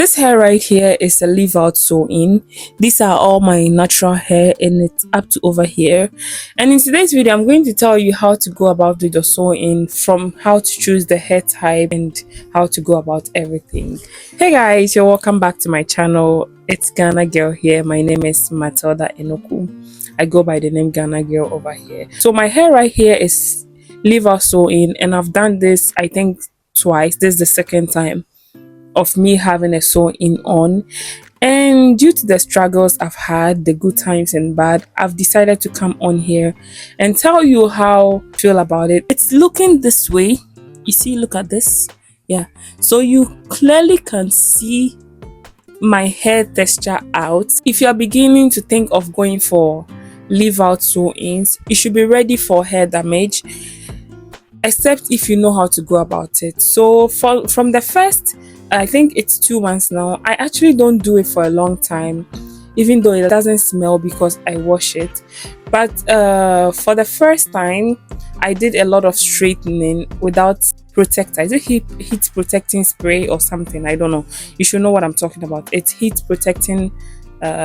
This hair right here is a leave out sew in. These are all my natural hair and it's up to over here. And in today's video, I'm going to tell you how to go about with the sew in, from how to choose the hair type and how to go about everything. Hey guys, you're welcome back to my channel. It's Ghana Girl here. My name is Matilda Enoku. I go by the name Ghana Girl over here. So my hair right here is leave out sew in, and I've done this I think twice. This is the second time of me having a sew in on, and due to the struggles I've had, the good times and bad, I've decided to come on here and tell you how I feel about it. It's looking this way. You see, look at this. Yeah, so you clearly can see my hair texture out. If you're beginning to think of going for leave out sew ins, you should be ready for hair damage, except if you know how to go about it. So from the first, I think it's 2 months now, I actually don't do it for a long time, even though it doesn't smell because I wash it. But for the first time, I did a lot of straightening without protector. Is it heat protecting spray or something? I don't know. You should know what I'm talking about. It's heat protecting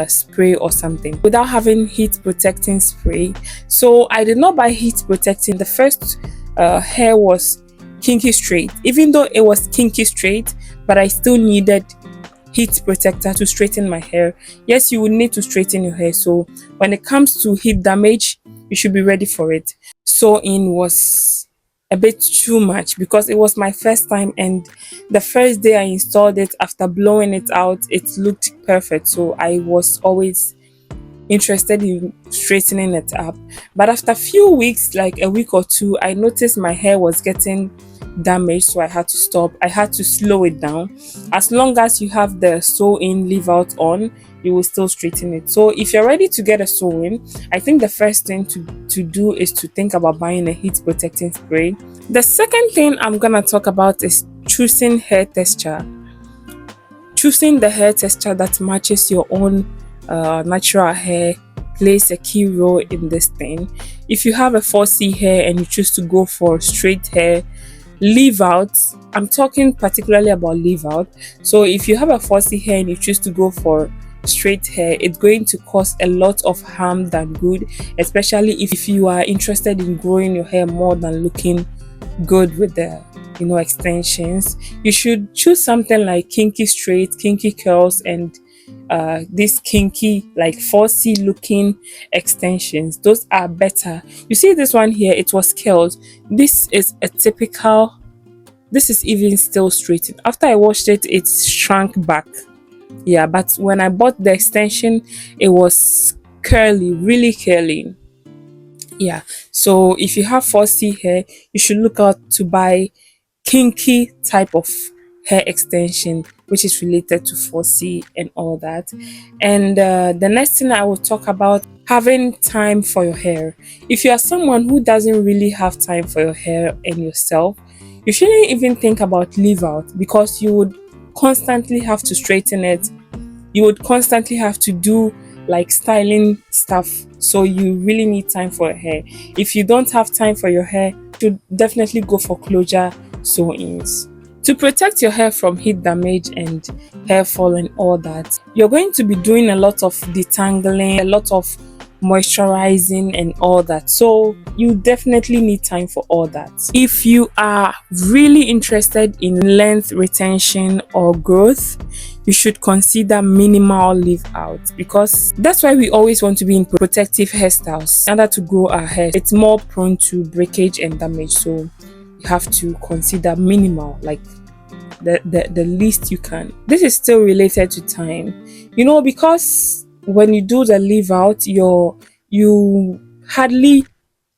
spray or something, without having heat protecting spray. So I did not buy heat protecting. The first hair was kinky straight. Even though it was kinky straight, but I still needed heat protector to straighten my hair. Yes, you would need to straighten your hair. So when it comes to heat damage, you should be ready for it. Sew in was a bit too much because it was my first time, and the first day I installed it, after blowing it out, it looked perfect. So I was always interested in straightening it up. But after a few weeks, like a week or two, I noticed my hair was getting damaged, so I had to stop. I had to slow it down. As long as you have the sew in leave out on, you will still straighten it. So if you're ready to get a sew in, I think the first thing to do is to think about buying a heat protecting spray. The second thing I'm gonna talk about is choosing hair texture. Choosing the hair texture that matches your own natural hair plays a key role in this thing. If you have a 4C hair and you choose to go for straight hair, leave out, I'm talking particularly about leave out. So if you have a 4C hair and you choose to go for straight hair, it's going to cause a lot of harm than good, especially if you are interested in growing your hair more than looking good with the extensions. You should choose something like kinky straight, kinky curls, and this kinky like 4C looking extensions. Those are better. You see this one here, it was curled. This is a typical, this is even still straightened. After I washed it, it shrunk back. Yeah, but when I bought the extension, it was curly, really curly. Yeah, so if you have 4C hair, you should look out to buy kinky type of hair extension which is related to 4C and all that. And the next thing I will talk about, having time for your hair. If you are someone who doesn't really have time for your hair and yourself, you shouldn't even think about leave out, because you would constantly have to straighten it. You would constantly have to do like styling stuff. So you really need time for your hair. If you don't have time for your hair, you should definitely go for closure sew ins. To protect your hair from heat damage and hair fall and all that, you're going to be doing a lot of detangling, a lot of moisturizing and all that. So you definitely need time for all that. If you are really interested in length retention or growth, you should consider minimal leave out, because that's why we always want to be in protective hairstyles in order to grow our hair. It's more prone to breakage and damage, so you have to consider minimal, like the least you can. This is still related to time, because when you do the leave out, you hardly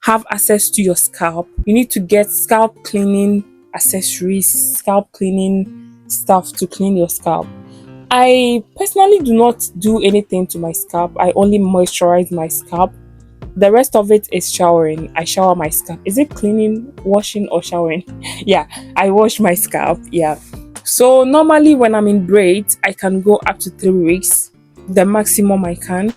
have access to your scalp. You need to get scalp cleaning accessories, scalp cleaning stuff to clean your scalp. I personally do not do anything to my scalp. I only moisturize my scalp. The rest of it is showering. I shower my scalp. Is it cleaning, washing, or showering? Yeah, I wash my scalp. Yeah. So normally when I'm in braids, I can go up to 3 weeks, the maximum I can.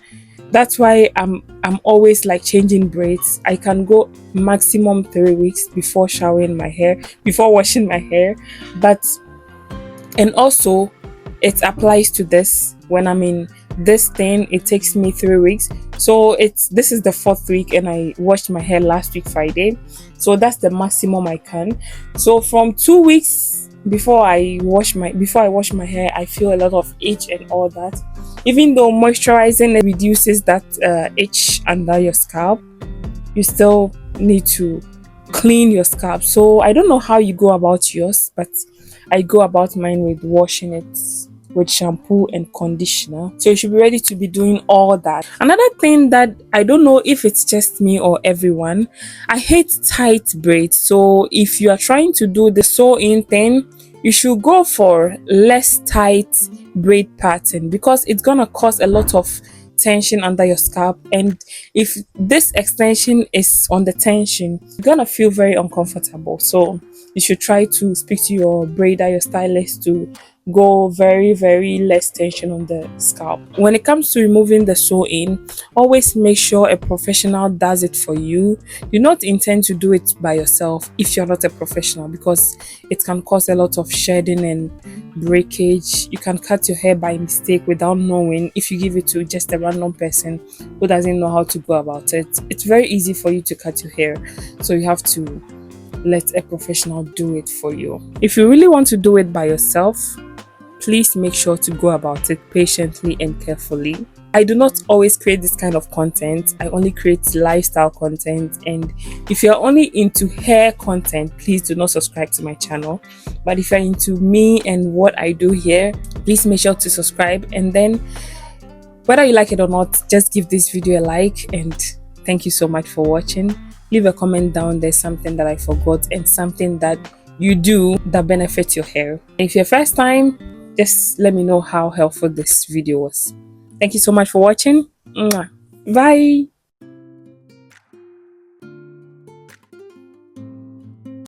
That's why I'm always like changing braids. I can go maximum 3 weeks before showering my hair, before washing my hair. And also it applies to this. When I'm in this thing, it takes me 3 weeks. So this is the 4th week, and I washed my hair last week Friday, so that's the maximum I can. So from 2 weeks before I wash my hair, I feel a lot of itch and all that. Even though moisturizing reduces that itch under your scalp, you still need to clean your scalp. So I don't know how you go about yours, but I go about mine with washing it with shampoo and conditioner. So you should be ready to be doing all that. Another thing that I don't know if it's just me or everyone, I hate tight braids. So if you are trying to do the sew-in thing, you should go for less tight braid pattern, because it's gonna cause a lot of tension under your scalp, and if this extension is on the tension, you're gonna feel very uncomfortable. So you should try to speak to your braider, your stylist, to go very less tension on the scalp. When it comes to removing the sew-in, always make sure a professional does it for you. Do not intend to do it by yourself if you're not a professional, because it can cause a lot of shedding and breakage. You can cut your hair by mistake without knowing if you give it to just a random person who doesn't know how to go about it. It's very easy for you to cut your hair, so you have to let a professional do it for you. If you really want to do it by yourself, please make sure to go about it patiently and carefully. I do not always create this kind of content. I only create lifestyle content, and if you're only into hair content, please do not subscribe to my channel. But if you're into me and what I do here, please make sure to subscribe, and then whether you like it or not, just give this video a like. And thank you so much for watching. Leave a comment down there, something that I forgot and something that you do that benefits your hair. If you're first time, just let me know how helpful this video was. Thank you so much for watching. Mwah. Bye.